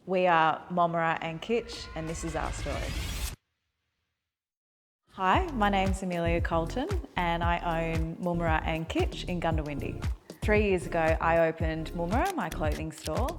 We are Momera and Kitsch, and this is our story. Hi, my name's Amelia Colton, and I own Momera and Kitsch in Goondiwindi. 3 years ago, I opened Momera, my clothing store.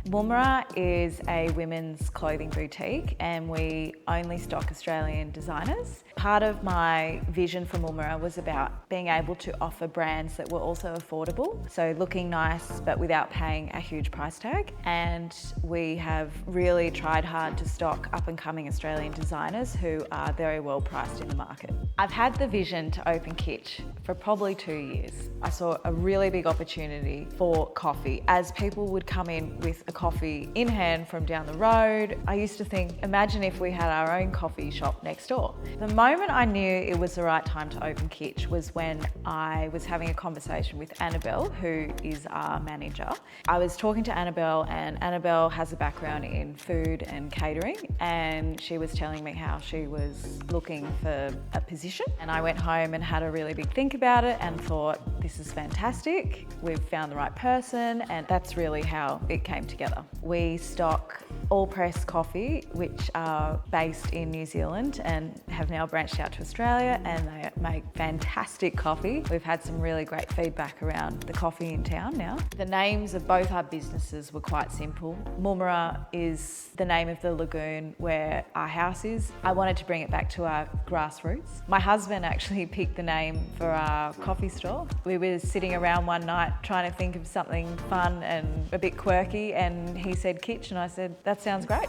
Momera is a women's clothing boutique and we only stock Australian designers. Part of my vision for Momera was about being able to offer brands that were also affordable, so looking nice but without paying a huge price tag. And we have really tried hard to stock up and coming Australian designers who are very well priced in the market. I've had the vision to open Kitsch for probably 2 years. I saw a really big opportunity for coffee as people would come in with a coffee in hand from down the road. I used to think, imagine if we had our own coffee shop next door. The moment I knew it was the right time to open Kitsch was when I was having a conversation with Annabelle, who is our manager. I was talking to Annabelle, and Annabelle has a background in food and catering, and she was telling me how she was looking for a position. And I went home and had a really big think about it and thought, this is fantastic. We've found the right person, and that's really how it came together. We stock all press coffee, which are based in New Zealand and have now branched out to Australia, and they make fantastic coffee. We've had some really great feedback around the coffee in town now. The names of both our businesses were quite simple. Momera is the name of the lagoon where our house is. I wanted to bring it back to our grassroots. My husband actually picked the name for our coffee store. We were sitting around one night trying to think of something fun and a bit quirky, and he said Kitsch, and I said, that sounds great.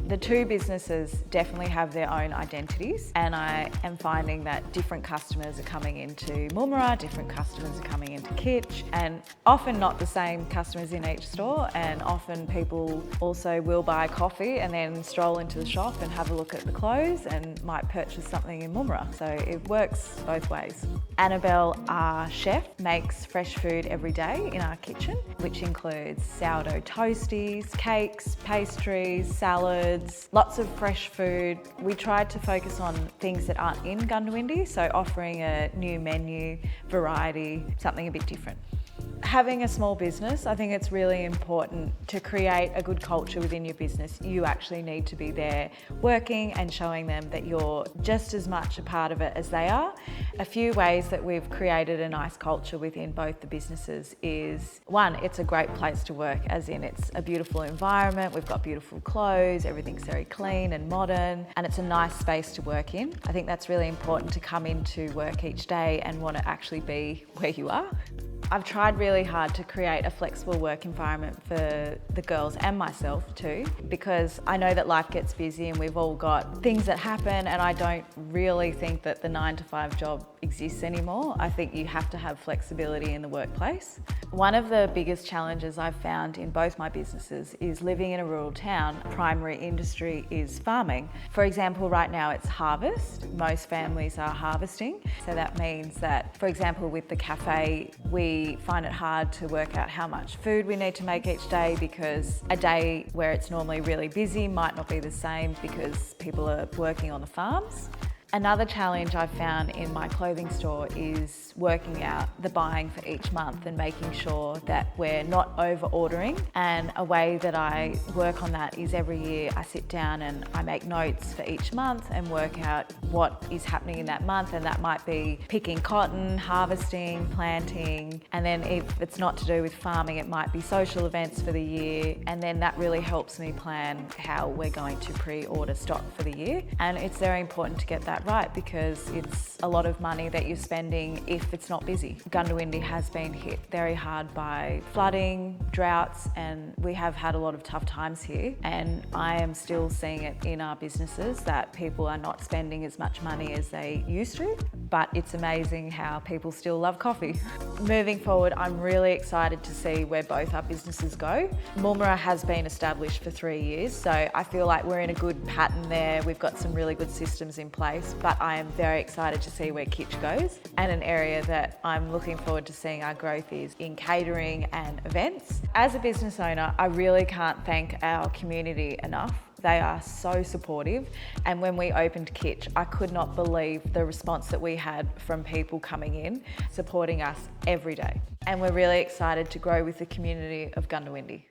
The two businesses definitely have their own identities, and I am finding that different customers are coming into Momera, different customers are coming into Kitsch, and often not the same customers in each store, and often people also will buy coffee and then stroll into the shop and have a look at the clothes and might purchase something in Momera. So it works both ways. Annabelle, our chef, makes fresh food every day in our kitchen, which includes sourdough toasties, cakes, pastries, salads, lots of fresh food. We tried to focus on things that aren't in Goondiwindi, so offering a new menu, variety, something a bit different. Having a small business, I think it's really important to create a good culture within your business. You actually need to be there working and showing them that you're just as much a part of it as they are. A few ways that we've created a nice culture within both the businesses is, one, it's a great place to work, as in it's a beautiful environment, we've got beautiful clothes, everything's very clean and modern, and it's a nice space to work in. I think that's really important to come into work each day and want to actually be where you are. I've tried really hard to create a flexible work environment for the girls and myself too, because I know that life gets busy and we've all got things that happen, and I don't really think that the 9-to-5 job exists anymore. I think you have to have flexibility in the workplace. One of the biggest challenges I've found in both my businesses is living in a rural town. Primary industry is farming. For example, right now it's harvest. Most families are harvesting. So that means that, for example, with the cafe, we find it hard to work out how much food we need to make each day, because a day where it's normally really busy might not be the same because people are working on the farms. Another challenge I've found in my clothing store is working out the buying for each month and making sure that we're not over ordering. And a way that I work on that is every year I sit down and I make notes for each month and work out what is happening in that month, and that might be picking cotton, harvesting, planting, and then if it's not to do with farming, it might be social events for the year, and then that really helps me plan how we're going to pre-order stock for the year. And it's very important to get that right, because it's a lot of money that you're spending if it's not busy. Goondiwindi has been hit very hard by flooding, droughts, and we have had a lot of tough times here, and I am still seeing it in our businesses that people are not spending as much money as they used to, but it's amazing how people still love coffee. Moving forward, I'm really excited to see where both our businesses go. Momera has been established for 3 years, so I feel like we're in a good pattern there. We've got some really good systems in place, but I am very excited to see where Kitsch goes, and an area that I'm looking forward to seeing our growth is in catering and events. As a business owner, I really can't thank our community enough. They are so supportive, and when we opened Kitsch, I could not believe the response that we had from people coming in, supporting us every day. And we're really excited to grow with the community of Goondiwindi.